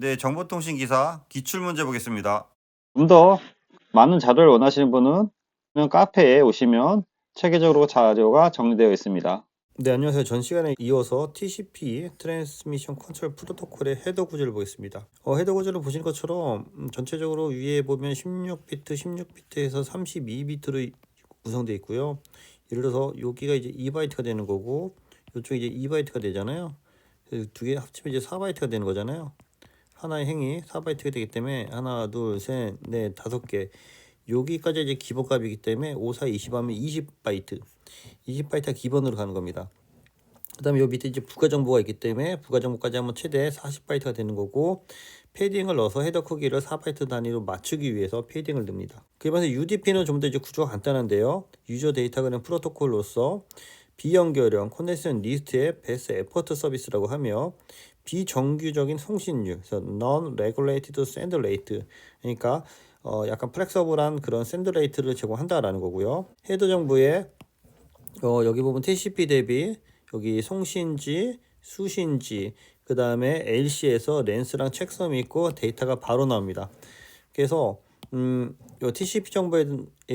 네, 정보통신 기사 기출문제 보겠습니다. 좀 더 많은 자료를 원하시는 분은 카페에 오시면 체계적으로 자료가 정리되어 있습니다. 네, 안녕하세요. 전 시간에 이어서 TCP 트랜스미션 컨트롤 프로토콜의 헤더 구조를 보겠습니다. 헤더 구조를 보신 것처럼 전체적으로 위에 보면 16비트, 16비트에서 32비트로 구성되어 있고요. 예를 들어서 여기가 이제 2바이트가 되는 거고 이쪽이 이제 2바이트가 되잖아요. 두 개 합치면 이제 4바이트가 되는 거잖아요. 하나의 행이 4바이트가 되기 때문에 하나, 둘, 셋, 넷, 5개. 여기까지 이제 기본값이기 때문에 5, 4, 20 하면 20바이트. 20바이트가 기본으로 가는 겁니다. 그 다음에 요 밑에 이제 부가 정보가 있기 때문에 부가 정보까지 하면 최대 40바이트가 되는 거고, 패딩을 넣어서 헤더 크기를 4바이트 단위로 맞추기 위해서 패딩을 넣습니다. 그러면서 UDP는 좀 더 이제 구조가 간단한데요. 유저 데이터그램 프로토콜로서 비연결형 커넥션 리스트의 베스트 에퍼트 서비스라고 하며 비정규적인 송신율, 그래서 non-regulated send rate, 그러니까 약간 플렉서블한 그런 샌드 레이트를 제공한다라는 거고요. 헤더 정보에 여기 보면 TCP 대비 여기 송신지, 수신지, 그 다음에 LC에서 렌스랑 책섬이 있고 데이터가 바로 나옵니다. 그래서 요 TCP 정보에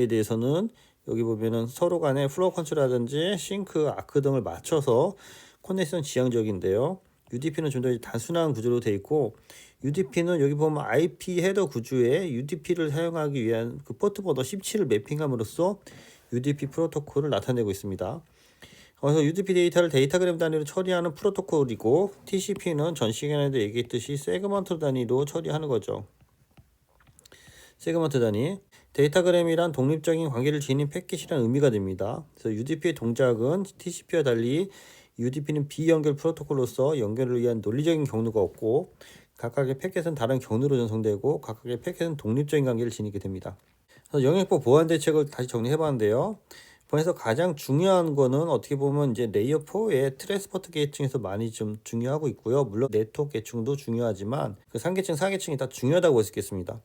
대해서는 여기 보면은 서로 간에 플로우 컨트롤이라든지 싱크, 아크 등을 맞춰서 커넥션 지향적인데요. UDP는 좀 더 단순한 구조로 되어 있고, UDP는 여기 보면 IP 헤더 구조에 UDP를 사용하기 위한 그 포트 번호 17을 매핑함으로써 UDP 프로토콜을 나타내고 있습니다. 그래서 UDP 데이터를 데이터그램 단위로 처리하는 프로토콜이고, TCP는 전 시간에도 얘기했듯이 세그먼트 단위로 처리하는 거죠. 세그먼트 단위. 데이터그램이란 독립적인 관계를 지닌 패킷이라는 의미가 됩니다. 그래서 UDP의 동작은 TCP와 달리 UDP는 비연결 프로토콜로서 연결을 위한 논리적인 경로가 없고, 각각의 패킷은 다른 경로로 전송되고 각각의 패킷은 독립적인 관계를 지니게 됩니다. 그래서 영역법 보안 대책을 다시 정리해봤는데요. 보안에서 가장 중요한 거는 어떻게 보면 이제 레이어 4의 트랜스포트 계층에서 많이 좀 중요하고 있고요. 물론 네트워크 계층도 중요하지만 그 3계층, 4계층이 다 중요하다고 볼 수 있겠습니다.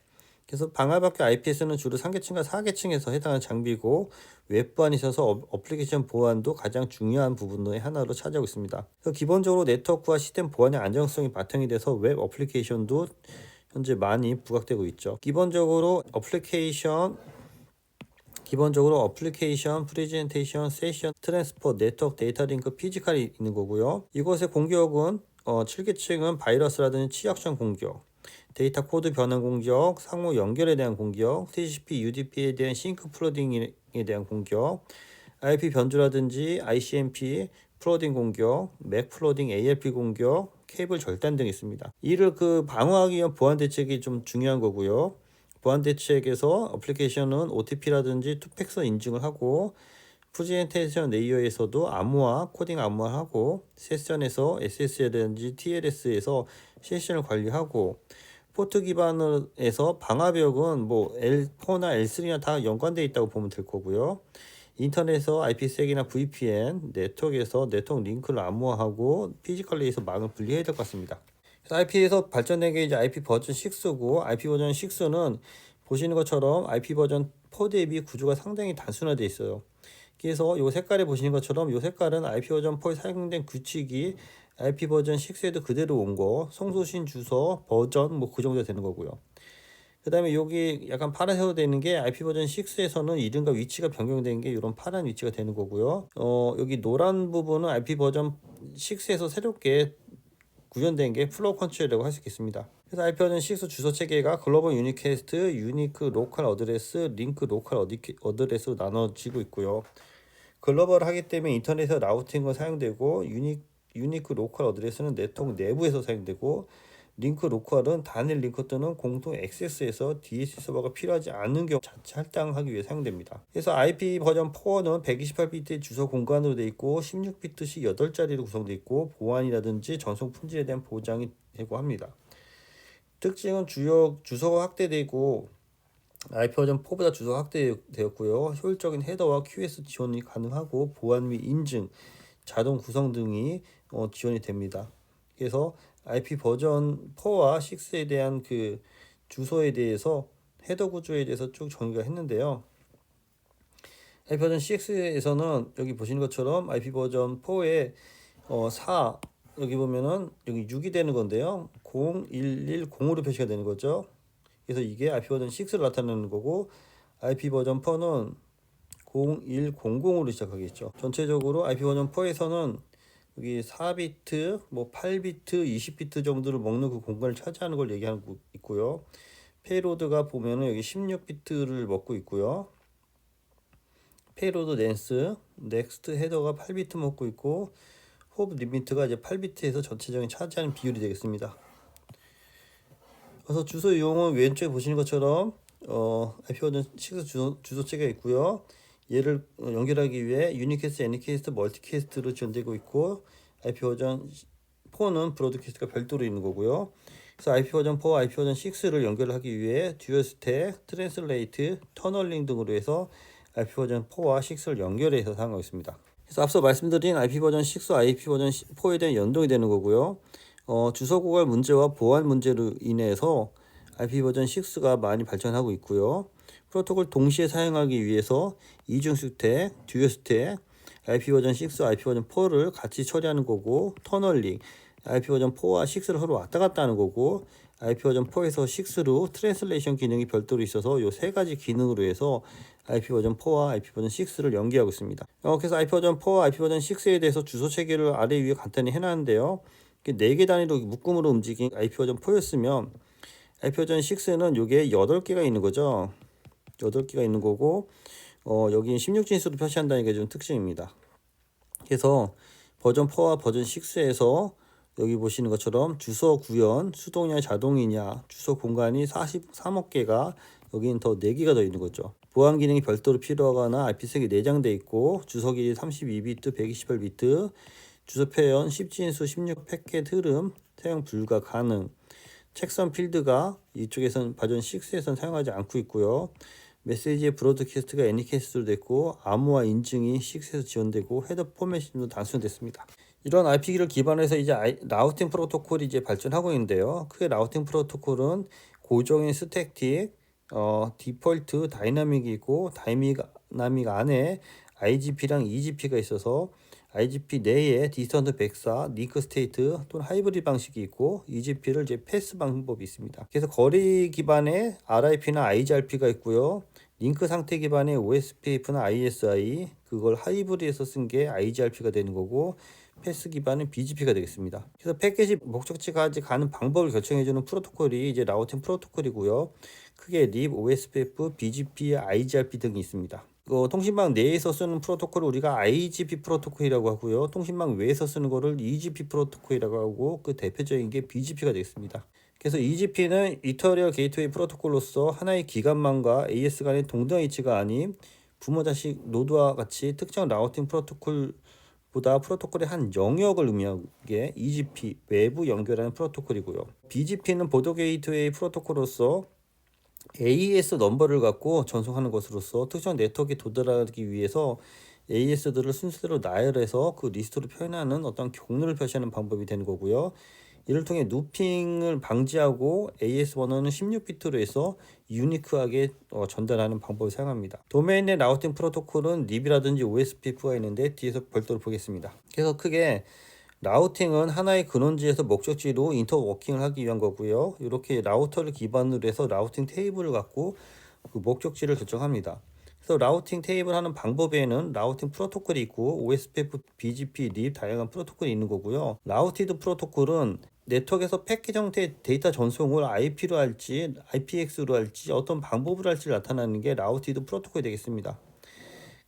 그래서 방화벽 IPS는 주로 3계층과 4계층에서 해당하는 장비고, 웹보안이 있어서 어플리케이션 보안도 가장 중요한 부분의 하나로 차지하고 있습니다. 그래서 기본적으로 네트워크와 시스템 보안의 안정성이 바탕이 돼서 웹 어플리케이션도 현재 많이 부각되고 있죠. 기본적으로 어플리케이션, 프레젠테이션, 세션, 트랜스포트, 네트워크, 데이터 링크, 피지컬이 있는 거고요. 이것의 공격은 7계층은 바이러스라든지 취약점 공격, 데이터 코드 변환 공격, 상호 연결에 대한 공격, TCP, UDP에 대한 싱크 플러딩에 대한 공격, IP 변조라든지 ICMP 플러딩 공격, 맥 플러딩, ALP 공격, 케이블 절단 등이 있습니다. 이를 방어하기 위한 보안 대책이 좀 중요한 거고요. 보안 대책에서 어플리케이션은 OTP라든지 투팩터 인증을 하고, 프레젠테이션 레이어에서도 암호화, 코딩 암호화하고, 세션에서 SSL이라든지 TLS에서 세션을 관리하고, 포트 기반에서 방화벽은 뭐 L4나 L3나 다 연관되어 있다고 보면 될 거고요. 인터넷에서 IPsek이나 VPN, 네트워크에서 네트워크 링크를 암호화하고 피지컬리에서 망을 분리해야 될 것 같습니다. IP에서 발전된 게 이제 IP 버전 6고, IP 버전 6는 보시는 것처럼 IP 버전 4 대비 구조가 상당히 단순화되어 있어요. 그래서 이 색깔에 보시는 것처럼 이 색깔은 IP 버전 4에 사용된 규칙이 IP 버전 6에도 그대로 온 거, 송수신 주소, 버전 뭐 그 정도 되는 거고요. 그 다음에 여기 약간 파란색으로 되는 게 IP 버전 6에서는 이름과 위치가 변경된 게 이런 파란 위치가 되는 거고요. 여기 노란 부분은 IP 버전 6에서 새롭게 구현된 게 플로우 컨트롤이라고 할 수 있겠습니다. 그래서 IP 버전 6 주소 체계가 글로벌 유니캐스트, 유니크 로컬 어드레스, 링크 로컬 어드레스로 나눠지고 있고요. 글로벌 하기 때문에 인터넷에서 라우팅을 사용되고, 유니크 로컬 어드레스는 네트워크 내부에서 사용되고, 링크 로컬은 단일 링크 또는 공통 액세스에서 DHC 서버가 필요하지 않은 경우 자체 할당하기 위해 사용됩니다. 그래서 IP 버전 4는 128비트의 주소 공간으로 되어 있고 16비트씩 8자리로 구성되어 있고, 보안이라든지 전송 품질에 대한 보장이 되고 합니다. 특징은 주소가 확대되고 IP 버전 4보다 주소가 확대되었고요. 효율적인 헤더와 QS 지원이 가능하고, 보안 및 인증, 자동 구성 등이 지원이 됩니다. 그래서 IP 버전 4와 6에 대한 그 주소에 대해서, 헤더 구조에 대해서 쭉 정리가 했는데요. IP 버전 6에서는 여기 보시는 것처럼 IP 버전 4에 4 여기 보면은 여기 6이 되는 건데요. 0110으로 표시가 되는 거죠. 그래서 이게 IP 버전 6를 나타내는 거고 IP 버전 4는 0100으로 시작하겠죠. 전체적으로 IP 버전 4에서는 여기 4비트, 뭐 8비트, 20비트 정도를 먹는 그 공간을 차지하는 걸 얘기하고 있고요. 페이로드가 보면은 여기 16비트를 먹고 있고요. 페이로드 렌스, 넥스트 헤더가 8비트 먹고 있고 호흡 리미트가 이제 8비트에서 전체적인 차지하는 비율이 되겠습니다. 그래서 주소 이용은 왼쪽에 보시는 것처럼 IP 버전 6 주소체가 있고요. 얘를 연결하기 위해 유니캐스트, 애니캐스트, 멀티캐스트로 지원되고 있고 IP 버전 4는 브로드캐스트가 별도로 있는 거고요. 그래서 IP 버전 4, IP 버전 6를 연결하기 위해 듀얼 스택, 트랜슬레이트, 터널링 등으로 해서 IP 버전 4와 6를 연결해서 사용하고 있습니다. 그래서 앞서 말씀드린 IP 버전 6, IP 버전 4에 대한 연동이 되는 거고요. 주소 고갈 문제와 보안 문제로 인해서 IP 버전 6가 많이 발전하고 있고요. 프로토콜 동시에 사용하기 위해서 이중 스택, 듀얼 스택, IP 버전 6, IP 버전 4를 같이 처리하는 거고, 터널링, IP 버전 4와 6를 서로 왔다 갔다 하는 거고, IP 버전 4에서 6로 트랜슬레이션 기능이 별도로 있어서 이 세 가지 기능으로 해서 IP 버전 4와 IP 버전 6를 연계하고 있습니다. 그래서 IP 버전 4와 IP 버전 6에 대해서 주소 체계를 아래 위에 간단히 해놨는데요. 4개 단위로 묶음으로 움직인 IP 버전 4였으면 IP 버전 6는 요게 8개가 있는 거죠. 8개가 있는 거고 여기 16진수로 표시한다는 게 좀 특징입니다. 그래서 버전 4와 버전 6에서 여기 보시는 것처럼 주소 구현, 수동이냐 자동이냐, 주소 공간이 43억 개가 여기는 더 4개가 더 있는 거죠. 보안 기능이 별도로 필요하거나 IP색이 내장되어 있고 주소 길이 32비트, 128비트, 주소 표현 10진수, 16 패켓 흐름 사용 불가 가능. 책선 필드가 이쪽에선 버전 6에선 사용하지 않고 있고요. 메시지의 브로드캐스트가 애니캐스트로 됐고 암호화 인증이 6에서 지원되고 헤더 포맷도 단순됐습니다. 이런 IP기를 기반해서 이제 라우팅 프로토콜이 이제 발전하고 있는데요. 크게 라우팅 프로토콜은 고정인 스택틱, 디폴트, 다이나믹이 있고 다이나믹 안에 IGP랑 EGP가 있어서 IGP 내에 디스턴트 백사, 링크 스테이트 또는 하이브리드 방식이 있고 EGP를 이제 패스 방법이 있습니다. 그래서 거리 기반의 RIP나 IGRP가 있고요. 링크 상태 기반의 OSPF나 ISI, 그걸 하이브리드에서 쓴 게 IGRP가 되는 거고 패스 기반은 BGP가 되겠습니다. 그래서 패키지 목적지까지 가는 방법을 결정해주는 프로토콜이 이제 라우팅 프로토콜이고요. 크게 RIP, OSPF, BGP, IGRP 등이 있습니다. 통신망 내에서 쓰는 프로토콜을 우리가 IGP 프로토콜이라고 하고요. 통신망 외에서 쓰는 거를 EGP 프로토콜이라고 하고 그 대표적인 게 BGP가 되겠습니다. 그래서 EGP는 이터리얼 게이트웨이 프로토콜로서 하나의 기관망과 AS 간의 동등 위치가 아닌 부모 자식 노드와 같이 특정 라우팅 프로토콜보다 프로토콜의 한 영역을 의미하는 게 EGP, 외부 연결하는 프로토콜이고요. BGP는 보도 게이트웨이 프로토콜로서 AES 넘버를 갖고 전송하는 것으로서 특정 네트워크에 도달하기 위해서 AES들을 순서대로 나열해서 그 리스트로 표현하는 어떤 경로를 표시하는 방법이 되는 거고요. 이를 통해 누핑을 방지하고 AES 번호는 16비트로 해서 유니크하게 전달하는 방법을 사용합니다. 도메인 내 라우팅 프로토콜은 RIP이라든지 OSPF가 있는데 뒤에서 별도로 보겠습니다. 그래서 크게 라우팅은 하나의 근원지에서 목적지로 인터워킹을 하기 위한 거고요. 이렇게 라우터를 기반으로 해서 라우팅 테이블을 갖고 그 목적지를 결정합니다. 그래서 라우팅 테이블 하는 방법에는 라우팅 프로토콜이 있고 OSPF, BGP, RIP 다양한 프로토콜이 있는 거고요. 라우티드 프로토콜은 네트워크에서 패킷 형태의 데이터 전송을 IP로 할지 IPX로 할지 어떤 방법으로 할지를 나타내는 게 라우티드 프로토콜이 되겠습니다.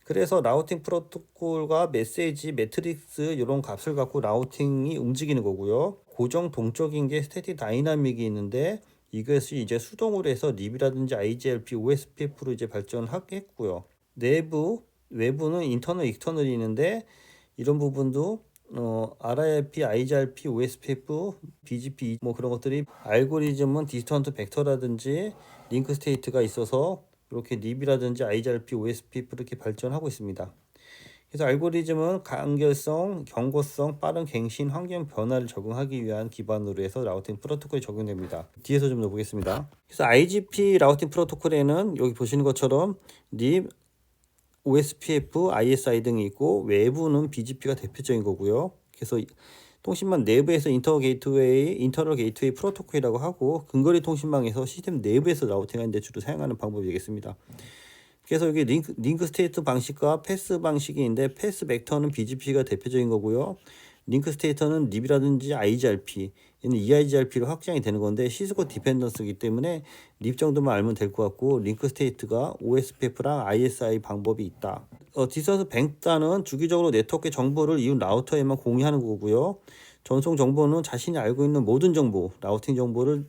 그래서 라우팅 프로토콜과 메시지, 매트릭스 이런 값을 갖고 라우팅이 움직이는 거고요. 고정 동적인 게 스태틱 다이나믹이 있는데 이것이 이제 수동으로 해서 RIP이라든지 IGRP, OSPF로 이제 발전했고요. 외부는 인터널, 익스터널이 있는데 이런 부분도 RIP, IGRP, OSPF, BGP 뭐 그런 것들이 알고리즘은 디스턴트 벡터라든지 링크 스테이트가 있어서 이렇게 RIP이라든지 IGRP, OSPF 이렇게 발전하고 있습니다. 그래서 알고리즘은 간결성, 경고성, 빠른 갱신, 환경 변화를 적응하기 위한 기반으로 해서 라우팅 프로토콜이 적용됩니다. 뒤에서 좀 더 보겠습니다. 그래서 IGP 라우팅 프로토콜에는 여기 보시는 것처럼 RIP, OSPF, ISI 등이 있고 외부는 BGP가 대표적인 거고요. 그래서 통신망 내부에서 인터널 게이트웨이 프로토콜이라고 하고, 근거리 통신망에서 시스템 내부에서 라우팅하는 데 주로 사용하는 방법이 되겠습니다. 그래서 여기 링크 스테이트 방식과 패스 방식이 있는데, 패스 벡터는 BGP가 대표적인 거고요. 링크 스테이터는 립이라든지 IGRP, 얘는 EIGRP로 확장이 되는 건데, 시스코 디펜던스이기 때문에 립 정도만 알면 될 것 같고, 링크 스테이트가 OSPF랑 ISI 방법이 있다. 디스턴스 벡터는 주기적으로 네트워크 정보를 이웃 라우터에만 공유하는 거고요. 전송 정보는 자신이 알고 있는 모든 정보, 라우팅 정보를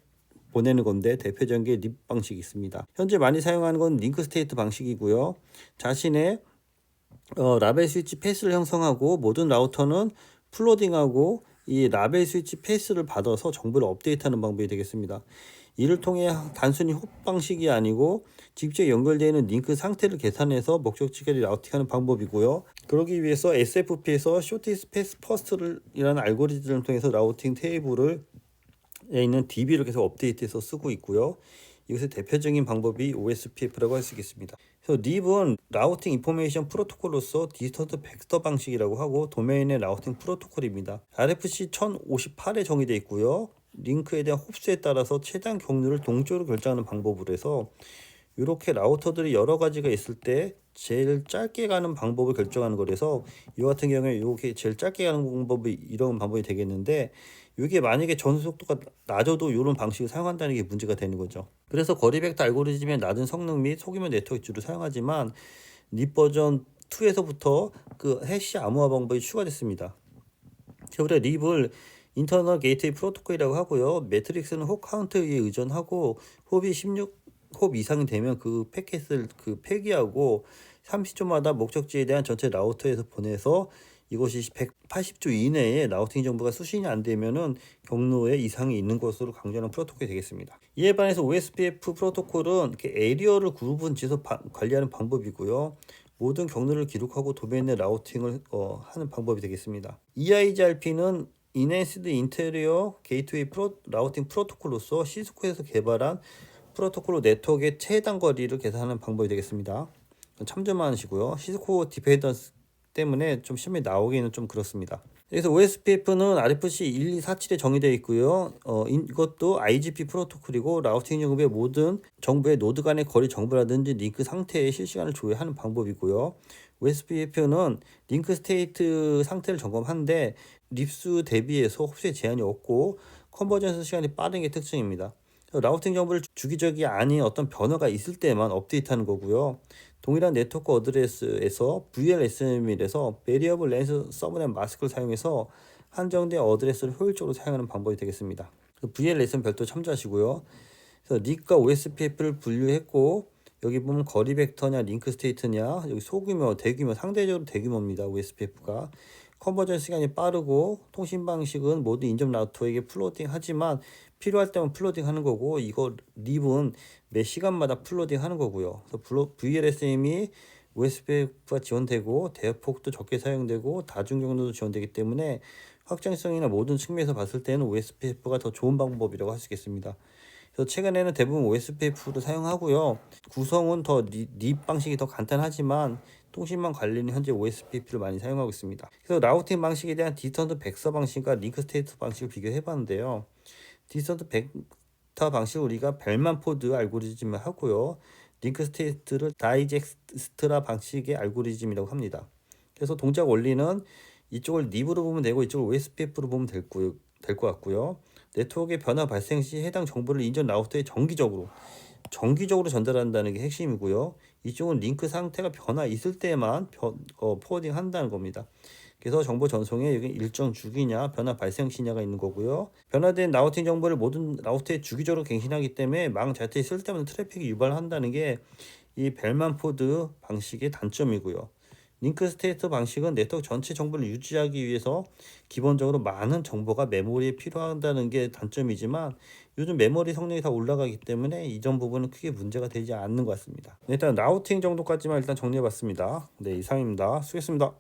보내는 건데, 대표적인 게 립 방식이 있습니다. 현재 많이 사용하는 건 링크 스테이트 방식이고요. 자신의 라벨 스위치 패스를 형성하고, 모든 라우터는 플로딩하고 이 라벨 스위치 패스를 받아서 정보를 업데이트하는 방법이 되겠습니다. 이를 통해 단순히 홉 방식이 아니고 직접 연결되어 있는 링크 상태를 계산해서 목적지까지 라우팅하는 방법이고요. 그러기 위해서 SFP에서 쇼티스트 패스 퍼스트라는 알고리즘을 통해서 라우팅 테이블에 있는 DB를 계속 업데이트해서 쓰고 있고요. 이것의 대표적인 방법이 OSPF라고 할 수 있겠습니다. 그래서 립은 라우팅 인포메이션 프로토콜로서 디스턴스 벡터 방식이라고 하고, 도메인의 라우팅 프로토콜입니다. RFC 1058에 정의되어 있고요. 링크에 대한 홉수에 따라서 최단 경로를 동적으로 결정하는 방법으로 해서, 이렇게 라우터들이 여러 가지가 있을 때 제일 짧게 가는 방법을 결정하는 거라서, 이 같은 경우에 이렇게 제일 짧게 가는 방법이 이런 방법이 되겠는데, 이게 만약에 전송 속도가 낮아도 이런 방식을 사용한다는 게 문제가 되는 거죠. 그래서 거리 벡터 알고리즘의 낮은 성능 및 소규모 네트워크 주로 사용하지만, 립 버전 2에서부터 그 해시 암호화 방법이 추가됐습니다. 그래서 립을 인터널 게이트웨이 프로토콜이라고 하고요. 매트릭스는 홉 카운트에 의존하고, 홉이 16홉 이상이 되면 그 패킷을 폐기하고 30초마다 목적지에 대한 전체 라우터에서 보내서, 이것이 180초 이내에 라우팅 정보가 수신이 안 되면은 경로에 이상이 있는 것으로 강조하는 프로토콜이 되겠습니다. 이에 반해서 OSPF 프로토콜은 이렇게 에리어를 그룹은 지어서 관리하는 방법이고요. 모든 경로를 기록하고 도메인 내 라우팅을 하는 방법이 되겠습니다. EIGRP는 Enhanced Interior Gateway 라우팅 프로토콜로서 시스코에서 개발한 프로토콜로 네트워크의 최단 거리를 계산하는 방법이 되겠습니다. 참조만 하시고요. 시스코 디펜던스 때문에 좀 시험에 나오기는 좀 그렇습니다. 그래서 OSPF는 RFC 1247에 정의되어 있고요. 이것도 IGP 프로토콜이고, 라우팅 정보의 모든 정보의 노드 간의 거리 정보라든지 링크 상태의 실시간을 조회하는 방법이고요. OSPF는 링크 스테이트 상태를 점검하는데, 립수 대비해서 홉수에 제한이 없고 컨버전스 시간이 빠른 게 특징입니다. 라우팅 정보를 주기적이 아닌 어떤 변화가 있을 때만 업데이트하는 거고요. 동일한 네트워크 어드레스에서 VLSM이라서 베리어블 렌스 서브넷 마스크를 사용해서 한정된 어드레스를 효율적으로 사용하는 방법이 되겠습니다. VLSM 별도 참조하시고요. 그래서 립과 OSPF를 분류했고, 여기 보면 거리 벡터냐 링크 스테이트냐, 여기 소규모 대규모, 상대적으로 대규모입니다. OSPF가 컨버전 시간이 빠르고, 통신 방식은 모두 인접 라우터에게 플로딩 하지만 필요할 때만 플로딩 하는 거고, 이거 립은 매 시간마다 플로딩 하는 거고요. 그래서 VLSM이 OSPF가 지원되고, 대역폭도 적게 사용되고, 다중 경로도 지원되기 때문에 확장성이나 모든 측면에서 봤을 때는 OSPF가 더 좋은 방법이라고 할 수 있겠습니다. 그래서 최근에는 대부분 OSPF를 사용하고요. 구성은 더 립 방식이 더 간단하지만 통신망 관리는 현재 OSPF를 많이 사용하고 있습니다. 그래서 라우팅 방식에 대한 디스턴스 벡터 방식과 링크 스테이트 방식을 비교해 봤는데요. 디스턴스 벡터 방식을 우리가 벨만 포드 알고리즘을 하고요. 링크 스테이트를 다이젝스트라 방식의 알고리즘이라고 합니다. 그래서 동작 원리는 이쪽을 립으로 보면 되고, 이쪽을 OSPF로 보면 될 것 같고요. 네트워크의 변화 발생 시 해당 정보를 인전 라우터에 정기적으로 전달한다는 게 핵심이고요. 이쪽은 링크 상태가 변화 있을 때만 포워딩 한다는 겁니다. 그래서 정보 전송에 여기 일정 주기냐 변화 발생 시냐가 있는 거고요. 변화된 라우팅 정보를 모든 라우터에 주기적으로 갱신하기 때문에 망 자체에 쓸데없는 트래픽이 유발한다는 게 이 벨만 포드 방식의 단점이고요. 링크 스테이트 방식은 네트워크 전체 정보를 유지하기 위해서 기본적으로 많은 정보가 메모리에 필요하다는 게 단점이지만, 요즘 메모리 성능이 다 올라가기 때문에 이전 부분은 크게 문제가 되지 않는 것 같습니다. 일단 라우팅 정도까지만 일단 정리해 봤습니다. 네, 이상입니다. 수고했습니다.